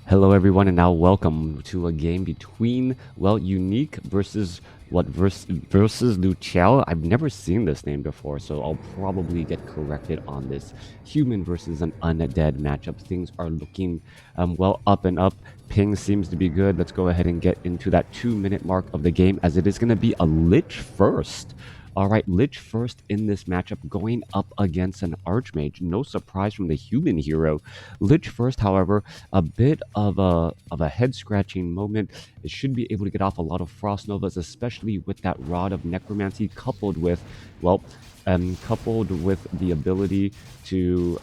Hello everyone, and now welcome to a game between, well, Unique versus LuChael. I've never seen this name before, so I'll probably get corrected on this. Human versus an undead matchup. Things are looking, well, up and up. Ping seems to be good. Let's go ahead and get into that 2-minute mark of the game, as it is going to be a Lich first. All right, Lich first in this matchup, going up against an Archmage. No surprise from the human hero. Lich first, however, a bit of a head-scratching moment. It should be able to get off a lot of Frost Novas, especially with that Rod of Necromancy, coupled with, well, coupled with the ability to,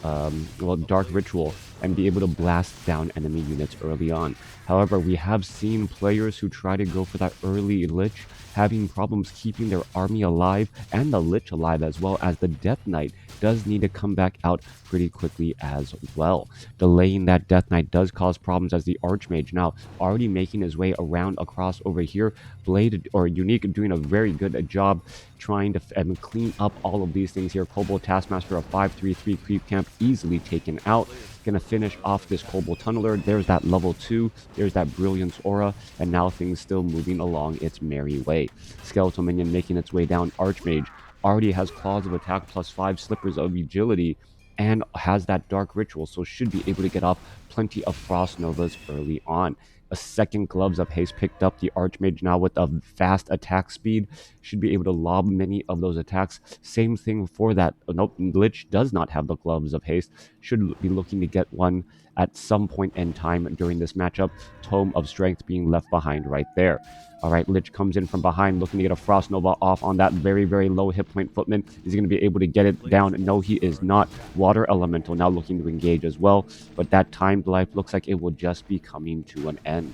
well, Dark Ritual and be able to blast down enemy units early on. However, we have seen players who try to go for that early Lich having problems keeping their army alive and the Lich alive, as well as the Death Knight does need to come back out pretty quickly as well. Delaying that Death Knight does cause problems, as the Archmage now already making his way around across over here. Blade or Unique doing a very good job trying to clean up all of these things here. Kobold Taskmaster, a 5/3/3 creep camp, easily taken out. Gonna finish off this Kobold Tunneler. There's that level 2. There's that Brilliance Aura. And now things still moving along its merry way. Skeletal Minion making its way down. Archmage already has Claws of Attack +5, Slippers of Agility, and has that Dark Ritual, so should be able to get off plenty of Frost Novas early on. A second Gloves of Haste picked up. The Archmage now with a fast attack speed should be able to lob many of those attacks. Same thing for that. Nope, Lich does not have the Gloves of Haste. Should be looking to get one at some point in time during this matchup. Tome of Strength being left behind right there. All right, Lich comes in from behind, looking to get a Frost Nova off on that very, very low hit point footman. Is he going to be able to get it down? No, he is not. Water Elemental now looking to engage as well, but that timed life looks like it will just be coming to an end.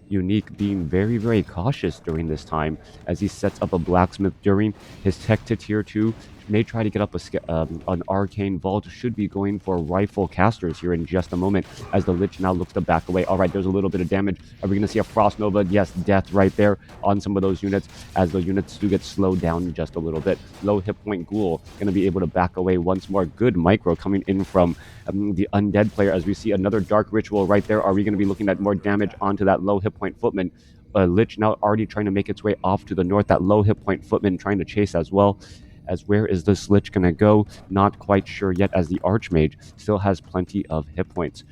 Unique being very, very cautious during this time, as he sets up a blacksmith during his tech to tier 2. May try to get up an arcane vault. Should be going for rifle casters here in just a moment, as the Lich now looks to back away. All right, there's a little bit of damage. Are we going to see a Frost Nova? Yes, death right there on some of those units, as those units do get slowed down just a little bit. Low hit point Ghoul going to be able to back away once more. Good micro coming in from the undead player, as we see another Dark Ritual right there. Are we going to be looking at more damage onto that low hit point footman? Lich now already trying to make its way off to the north. That low hit point footman trying to chase as well. As where is this Lich going to go? Not quite sure yet, as the Archmage still has plenty of hit points.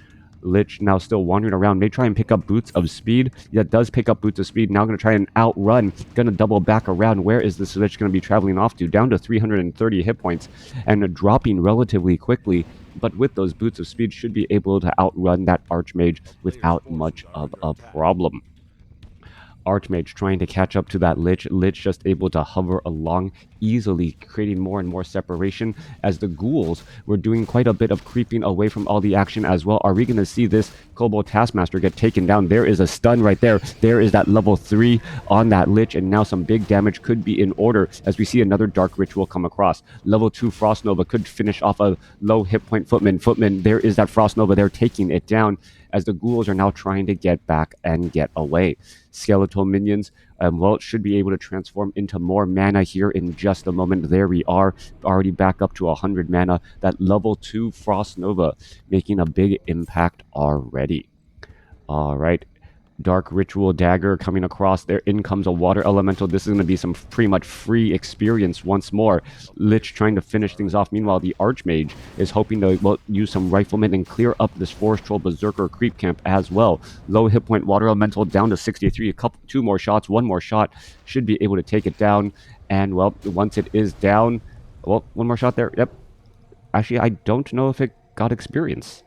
Lich now still wandering around. May try and pick up Boots of Speed. That does pick up Boots of Speed. Now going to try and outrun. Going to double back around. Where is this Lich going to be traveling off to? Down to 330 hit points and dropping relatively quickly. But with those Boots of Speed, should be able to outrun that Archmage without much of a problem. Archmage trying to catch up to that Lich. Lich just able to hover along easily, creating more and more separation, as the Ghouls were doing quite a bit of creeping away from all the action as well. Are we going to see this Kobold Taskmaster get taken down? There is a stun right there. There is that level 3 on that Lich, and now some big damage could be in order, as we see another Dark Ritual come across. Level 2 Frost Nova could finish off a low hit point footman. There is that Frost Nova. They're taking it down, as the Ghouls are now trying to get back and get away. Skeletal Minions, well, it should be able to transform into more mana here in just a moment. There we are, already back up to 100 mana. That level 2 Frost Nova making a big impact already. All right. Dark Ritual Dagger coming across. There in comes a Water Elemental. This is going to be some pretty much free experience once more. Lich trying to finish things off. Meanwhile, the Archmage is hoping to, well, use some Riflemen and clear up this Forest Troll Berserker creep camp as well. Low hit point Water Elemental down to 63. Two more shots. One more shot should be able to take it down. And, well, once it is down, well, one more shot there. Yep. Actually, I don't know if it got experience.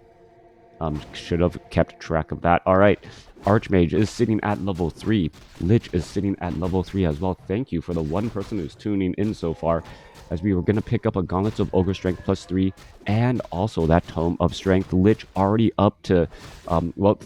Should have kept track of that. All right. Archmage is sitting at level 3. Lich is sitting at level 3 as well. Thank you for the one person who's tuning in so far, as we were going to pick up a Gauntlets of Ogre Strength +3 and also that Tome of Strength. Lich already up to, well,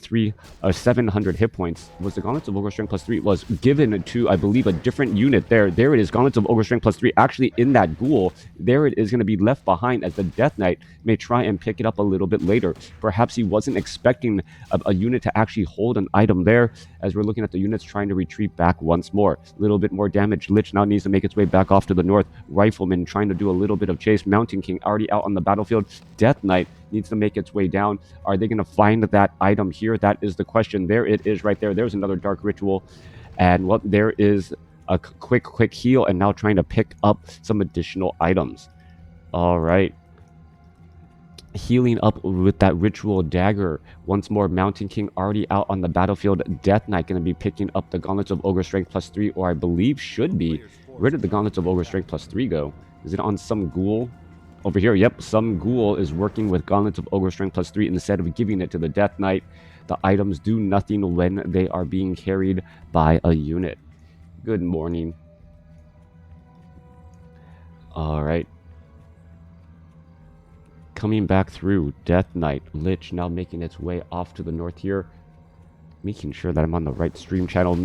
700 hit points. Was the Gauntlets of Ogre Strength +3 was given to, I believe, a different unit there. There it is, Gauntlets of Ogre Strength +3, actually in that Ghoul. There it is going to be left behind, as the Death Knight may try and pick it up a little bit later. Perhaps he wasn't expecting a unit to actually hold an item there, as we're looking at the units trying to retreat back once more. A little bit more damage. Lich now needs to make its way back off to the north. Rifleman trying to do a little bit of chase. Mountain King already out on the battlefield. Death Knight needs to make its way down. Are they going to find that item here? That is the question. There it is right there. There's another Dark Ritual. And what there is a quick heal, and now trying to pick up some additional items. All right. Healing up with that Ritual Dagger. Once more, Mountain King already out on the battlefield. Death Knight going to be picking up the Gauntlets of Ogre Strength +3, or I believe should be. Where did the Gauntlets of Ogre Strength +3 go? Is it on some ghoul? Over here, yep, some ghoul is working with Gauntlets of Ogre Strength +3 instead of giving it to the Death Knight. The items do nothing when they are being carried by a unit. Good morning. All right. Coming back through, Death Knight, Lich now making its way off to the north here. Making sure that I'm on the right stream channel,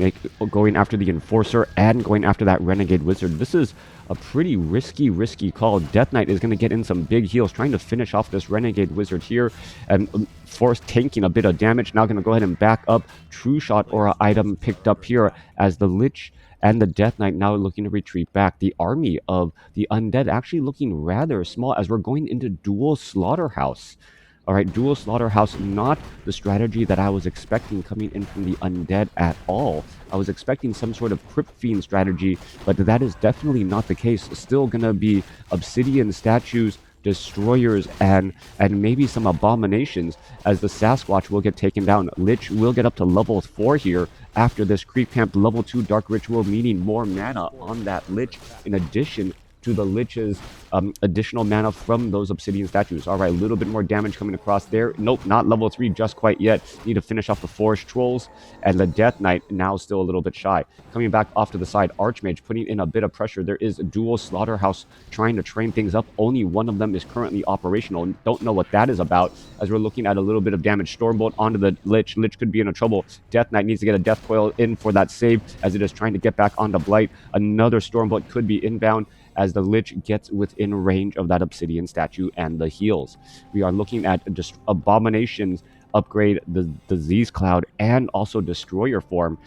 going after the Enforcer and going after that Renegade Wizard. This is a pretty risky call. Death Knight is going to get in some big heals, trying to finish off this Renegade Wizard here, and Force tanking a bit of damage. Now going to go ahead and back up. True Shot Aura item picked up here as the Lich and the Death Knight now looking to retreat back. The army of the undead actually looking rather small as we're going into dual Slaughterhouse. All right, dual Slaughterhouse, not the strategy that I was expecting coming in from the undead at all. I was expecting some sort of Crypt Fiend strategy, but that is definitely not the case. Still gonna be Obsidian statues, Destroyers, and maybe some Abominations, as the Sasquatch will get taken down. Lich will get up to level 4 here after this creep camp. Level 2 Dark Ritual, meaning more mana on that Lich, in addition to the Lich's additional mana from those Obsidian statues. All right, a little bit more damage coming across there. Nope, not level 3 just quite yet. Need to finish off the Forest Trolls, and the Death Knight now still a little bit shy. Coming back off to the side, Archmage putting in a bit of pressure. There is a dual Slaughterhouse trying to train things up. Only one of them is currently operational. Don't know what that is about, as we're looking at a little bit of damage. Stormbolt onto the Lich. Lich could be in trouble. Death Knight needs to get a Death Coil in for that save, as it is trying to get back onto Blight. Another Stormbolt could be inbound, as the Lich gets within range of that Obsidian statue and the heals. We are looking at just Abominations upgrade, the Disease Cloud, and also Destroyer form.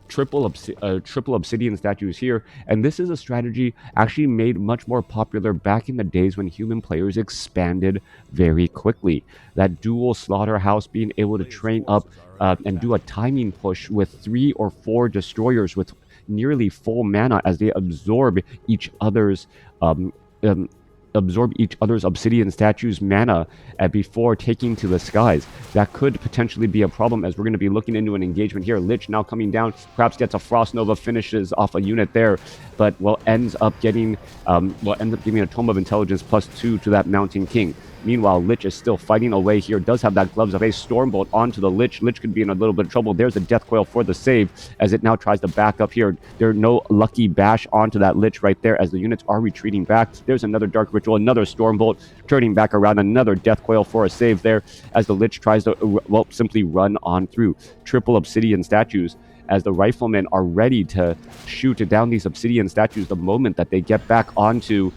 Triple Obsidian statues here, and this is a strategy actually made much more popular back in the days when human players expanded very quickly. That dual Slaughterhouse, being able to train up and do a timing push with 3 or 4 Destroyers with nearly full mana, as they absorb each other's Obsidian statues' mana before taking to the skies. That could potentially be a problem, as we're going to be looking into an engagement here. Lich now coming down, perhaps gets a Frost Nova, finishes off a unit there, but ends up giving a Tome of Intelligence +2 to that Mountain King. Meanwhile, Lich is still fighting away here. Does have that Gloves of Ace. Stormbolt onto the Lich. Lich could be in a little bit of trouble. There's a Death Coil for the save, as it now tries to back up here. There's no Lucky Bash onto that Lich right there, as the units are retreating back. There's another Dark Ritual, another Stormbolt, turning back around. Another Death Coil for a save there, as the Lich tries to, simply run on through. Triple Obsidian statues, as the Riflemen are ready to shoot down these Obsidian statues the moment that they get back onto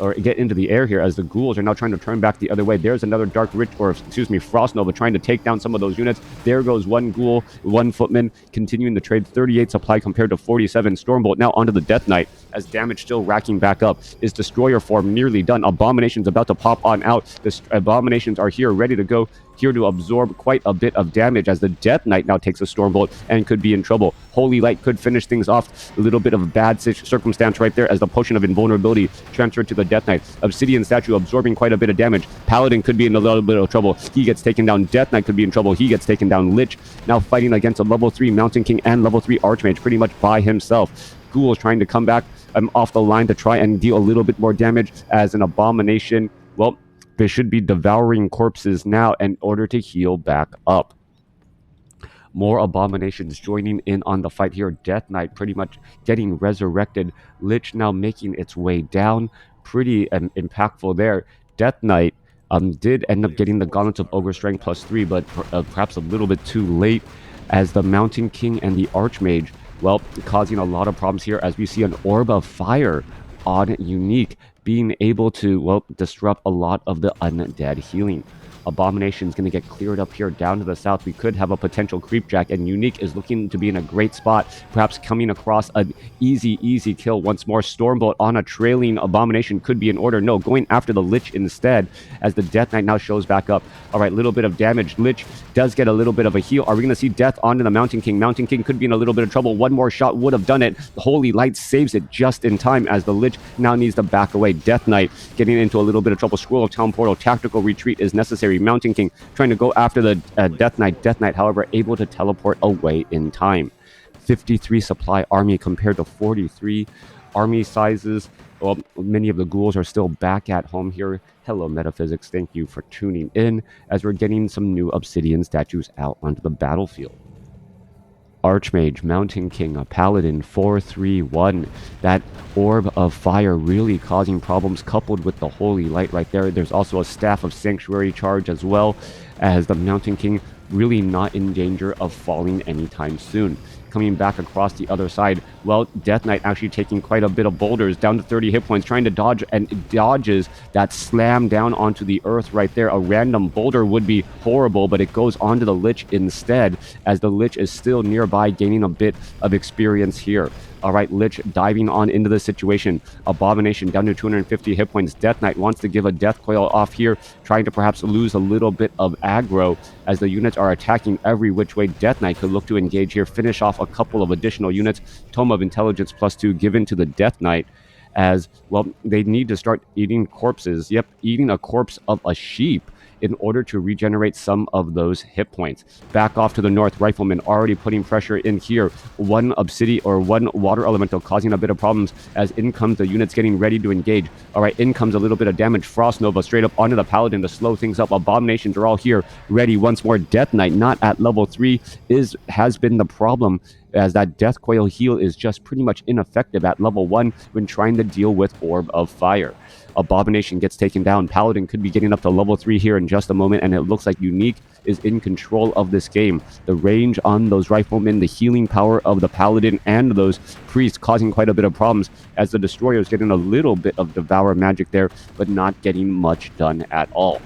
or get into the air here, as the ghouls are now trying to turn back the other way. There's another Frost Nova trying to take down some of those units. There goes one ghoul, one footman, continuing the trade. 38 supply compared to 47. Stormbolt now onto the Death Knight, as damage still racking back up. Is Destroyer form nearly done? Abominations about to pop on out. The Abominations are here, ready to go, here to absorb quite a bit of damage, as the Death Knight now takes a Stormbolt and could be in trouble. Holy Light could finish things off. A little bit of a bad circumstance right there, as the Potion of Invulnerability transferred to the Death Knight. Obsidian statue absorbing quite a bit of damage. Paladin could be in a little bit of trouble. He gets taken down. Death Knight could be in trouble. He gets taken down. Lich now fighting against a level 3 Mountain King and level 3 Archmage pretty much by himself. Ghoul is trying to come back off the line to try and deal a little bit more damage, as an Abomination, they should be devouring corpses now in order to heal back up. More Abominations joining in on the fight here. Death Knight pretty much getting resurrected. Lich now making its way down. Pretty impactful there. Death Knight did end up getting the Gauntlets of Ogre Strength +3, but perhaps a little bit too late, as the Mountain King and the Archmage, causing a lot of problems here, as we see an Orb of Fire on Unique, being able to, disrupt a lot of the undead healing. Abomination's going to get cleared up here down to the south. We could have a potential creepjack, and Unique is looking to be in a great spot, perhaps coming across an easy kill once more. Stormbolt on a trailing Abomination could be in order. No, going after the Lich instead, as the Death Knight now shows back up. All right, little bit of damage. Lich does get a little bit of a heal. Are we going to see death onto the Mountain King? Mountain King could be in a little bit of trouble. One more shot would have done it. The Holy Light saves it just in time, as the Lich now needs to back away. Death Knight getting into a little bit of trouble. Scroll of Town Portal. Tactical retreat is necessary. Mountain King trying to go after the Death Knight. Death Knight, however, able to teleport away in time. 53 supply army compared to 43 army sizes. Well, many of the ghouls are still back at home here. Hello, Metaphysics. Thank you for tuning in as we're getting some new Obsidian statues out onto the battlefield. Archmage, Mountain King, a Paladin, 4-3-1. That Orb of Fire really causing problems, coupled with the Holy Light right there. There's also a Staff of Sanctuary charge as well, as the Mountain King really not in danger of falling anytime soon. Coming back across the other side, well, Death Knight actually taking quite a bit of boulders, down to 30 hit points, trying to dodge, and dodges that slam down onto the earth right there. A random boulder would be horrible, but it goes onto the Lich instead, as the Lich is still nearby, gaining a bit of experience here. All right, Lich diving on into the situation. Abomination down to 250 hit points. Death Knight wants to give a Death Coil off here, trying to perhaps lose a little bit of aggro as the units are attacking every which way. Death Knight could look to engage here, finish off a couple of additional units. Tome of Intelligence +2 given to the Death Knight, as, well, they need to start eating corpses. Yep, eating a corpse of a sheep in order to regenerate some of those hit points. Back off to the north, Rifleman already putting pressure in here. One Obsidian or one Water Elemental causing a bit of problems, as in comes the units getting ready to engage. All right, in comes a little bit of damage. Frost Nova straight up onto the Paladin to slow things up. Abominations are all here, ready once more. Death Knight not at level 3 has been the problem, as that Death Coil heal is just pretty much ineffective at level 1 when trying to deal with Orb of Fire. Abomination gets taken down. Paladin could be getting up to level 3 here in just a moment, and it looks like Unique is in control of this game. The range on those Riflemen, the healing power of the Paladin, and those Priests causing quite a bit of problems, as the Destroyer is getting a little bit of Devour magic there, but not getting much done at all.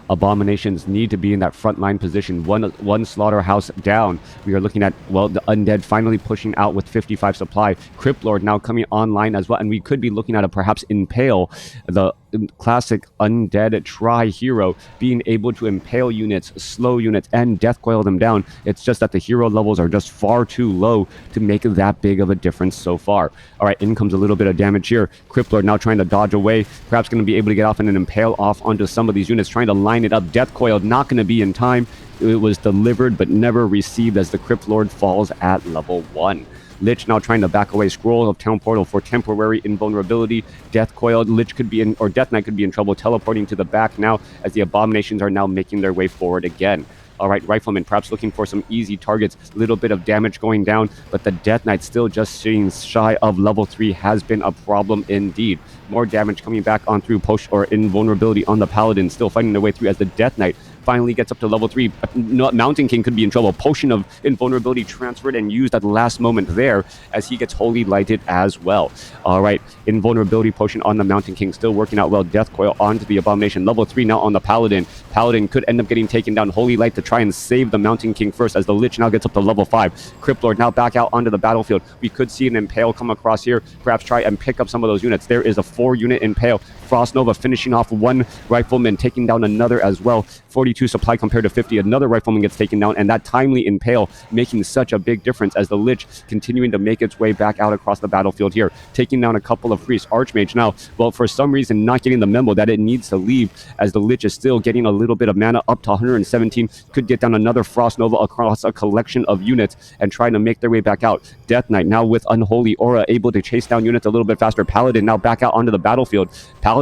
Abominations need to be in that frontline position. One slaughterhouse down. We are looking at, well, the Undead finally pushing out with 55 supply. Crypt Lord now coming online as well, and we could be looking at a perhaps Impale, the classic Undead tri-hero, being able to impale units, slow units, and death coil them down. It's just that the hero levels are just far too low to make that big of a difference so far. All right, in comes a little bit of damage here. Crypt Lord now trying to dodge away, perhaps going to be able to get off and an impale off onto some of these units, trying to line it up. Death coil not going to be in time. It was delivered but never received, as the Crypt Lord falls at level 1. Lich now trying to back away. Scroll of Town Portal for temporary invulnerability. Death Coil. Lich could be in, or Death Knight could be in trouble, teleporting to the back now, as the Abominations are now making their way forward again. All right, Rifleman perhaps looking for some easy targets. Little bit of damage going down, but the Death Knight still just sitting shy of level 3 has been a problem indeed. More damage coming back on through push or invulnerability on the Paladin, still fighting their way through as the Death Knight finally gets up to level 3. Mountain King could be in trouble. Potion of Invulnerability transferred and used at the last moment there, as he gets Holy Lighted as well. All right, Invulnerability Potion on the Mountain King, still working out well. Death Coil onto the Abomination. Level 3 now on the Paladin. Paladin could end up getting taken down. Holy Light to try and save the Mountain King first, as the Lich now gets up to level 5. Crypt Lord now back out onto the battlefield. We could see an Impale come across here, perhaps try and pick up some of those units. There is a 4-unit Impale. Frost Nova finishing off one Rifleman, taking down another as well. 42 supply compared to 50. Another Rifleman gets taken down, and that timely Impale making such a big difference, as the Lich continuing to make its way back out across the battlefield here, taking down a couple of Priests. Archmage now, well, for some reason not getting the memo that it needs to leave, as the Lich is still getting a little bit of mana, up to 117. Could get down another Frost Nova across a collection of units and trying to make their way back out. Death Knight now with Unholy Aura, able to chase down units a little bit faster. Paladin now back out onto the battlefield. Paladin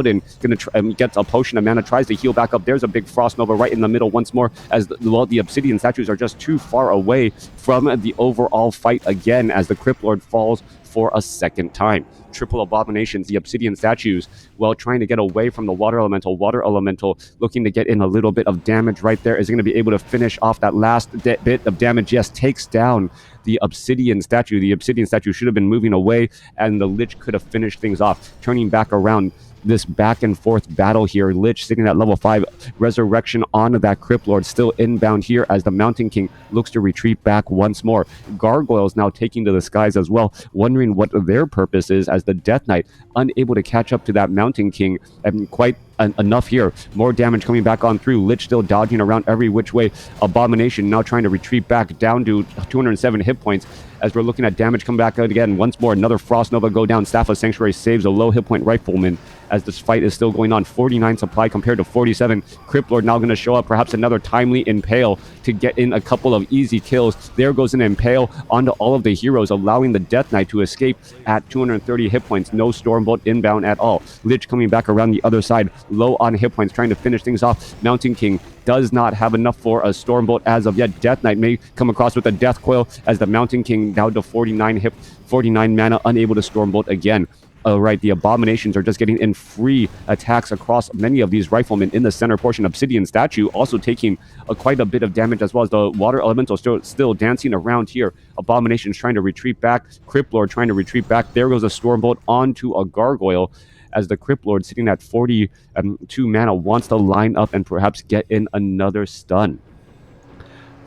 gets a potion of mana, tries to heal back up. There's a big Frost Nova right in the middle once more, as the Obsidian statues are just too far away from the overall fight again, as the Crypt Lord falls for a second time. Triple Abominations, the Obsidian statues, well, trying to get away from the Water Elemental. Water Elemental looking to get in a little bit of damage right there. Is going to be able to finish off that last bit of damage. Yes, takes down the Obsidian statue. The Obsidian statue should have been moving away, and the Lich could have finished things off. Turning back around, this back and forth battle here. Lich sitting at level 5, resurrection onto that Crypt Lord, still inbound here as the Mountain King looks to retreat back once more. Gargoyles now taking to the skies as well, wondering what their purpose is as the Death Knight unable to catch up to that Mountain King, and quite enough here. More damage coming back on through. Lich still dodging around every which way. Abomination now trying to retreat back down to 207 hit points as we're looking at damage come back out again. Once more, another Frost Nova go down. Staff of Sanctuary saves a low hit point Rifleman as this fight is still going on. 49 supply compared to 47. Crypt Lord now going to show up. Perhaps another timely Impale to get in a couple of easy kills. There goes an Impale onto all of the heroes, allowing the Death Knight to escape at 230 hit points. No Stormbolt inbound at all. Lich coming back around the other side, low on hit points, trying to finish things off. Mountain King does not have enough for a Stormbolt as of yet. Death Knight may come across with a Death Coil as the Mountain King down to 49 mana, unable to Stormbolt again. Right, the Abominations are just getting in free attacks across many of these Riflemen in the center portion. Obsidian Statue also taking quite a bit of damage, as well as the Water Elemental still dancing around here. Abominations trying to retreat back. Crypt Lord trying to retreat back. There goes a Stormbolt onto a Gargoyle as the Crypt Lord, sitting at 42 mana, wants to line up and perhaps get in another stun.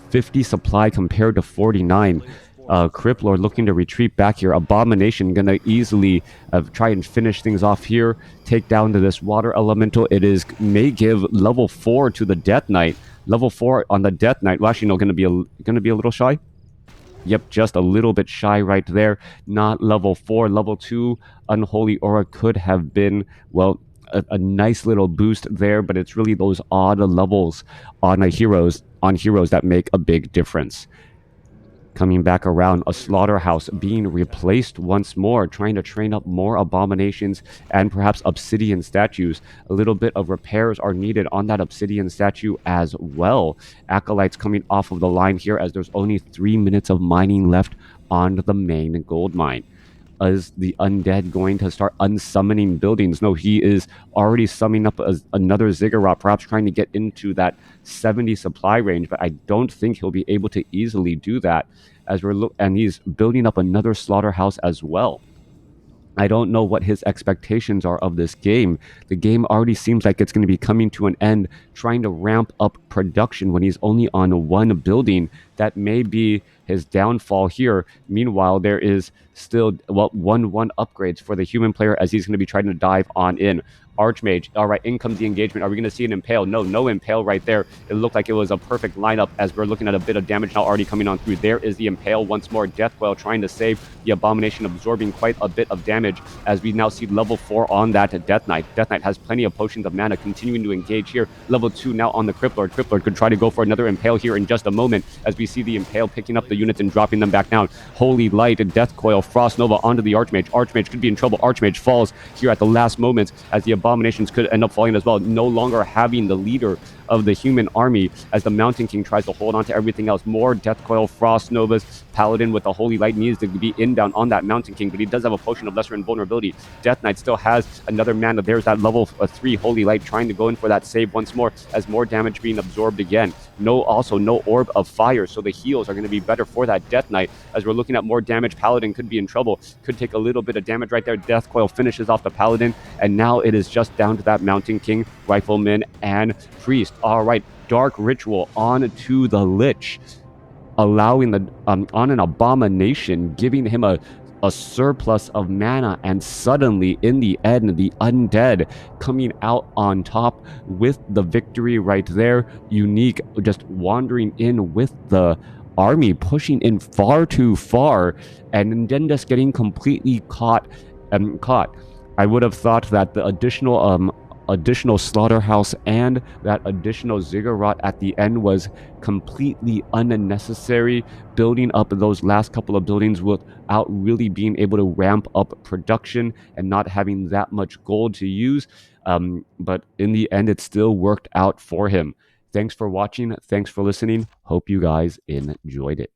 50 supply compared to 49. Crypt Lord looking to retreat back here. Abomination gonna easily try and finish things off here. Take down to this Water Elemental. May give level 4 to the Death Knight. Level 4 on the Death Knight. Well, actually, no, gonna be a little shy. Yep, just a little bit shy right there. Not level 4. Level 2 Unholy Aura could have been, well, a nice little boost there, but it's really those odd levels on heroes that make a big difference. Coming back around, a Slaughterhouse being replaced once more, trying to train up more Abominations and perhaps Obsidian Statues. A little bit of repairs are needed on that Obsidian Statue as well. Acolytes coming off of the line here as there's only 3 minutes of mining left on the main gold mine. Is the Undead going to start unsummoning buildings? No, he is already summoning up another Ziggurat, perhaps trying to get into that 70 supply range, but I don't think he'll be able to easily do that as and he's building up another Slaughterhouse as well. I don't know what his expectations are of this game. The game already seems like it's going to be coming to an end, trying to ramp up production when he's only on one building. That may be his downfall here. Meanwhile, there is still, well, 1-1 upgrades for the human player as he's going to be trying to dive on in. Archmage, all right, in comes the engagement. Are we going to see an Impale? No Impale right there. It looked like it was a perfect lineup as we're looking at a bit of damage now already coming on through. There is the Impale once more. Death Coil trying to save the Abomination, absorbing quite a bit of damage as we now see level 4 on that Death Knight. Death Knight has plenty of potions of mana, continuing to engage here. Level 2 now on the Crypt Lord. Crypt Lord could try to go for another Impale here in just a moment as we see the Impale picking up the units and dropping them back down. Holy Light, Death Coil, Frost Nova onto the Archmage. Archmage could be in trouble. Archmage falls here at the last moments as the Abominations could end up falling as well, no longer having the leader of the human army as the Mountain King tries to hold on to everything else. More Death Coil, Frost Novas. Paladin with the Holy Light needs to be inbound on that Mountain King, but he does have a potion of lesser invulnerability. Death Knight still has another mana. There's that level 3 Holy Light trying to go in for that save once more as more damage being absorbed again. Also no Orb of Fire, so the heals are going to be better for that Death Knight as we're looking at more damage. Paladin could be in trouble, could take a little bit of damage right there. Death Coil finishes off the Paladin, and now it is just down to that Mountain King, Rifleman, and Priest. All right, Dark Ritual on to the Lich, allowing the on an Abomination, giving him a surplus of mana, and suddenly in the end the Undead coming out on top with the victory right there. Unique just wandering in with the army, pushing in far too far, and then just getting completely caught. I would have thought that the additional Slaughterhouse and that additional Ziggurat at the end was completely unnecessary, building up those last couple of buildings without really being able to ramp up production and not having that much gold to use. But in the end, it still worked out for him. Thanks for watching. Thanks for listening. Hope you guys enjoyed it.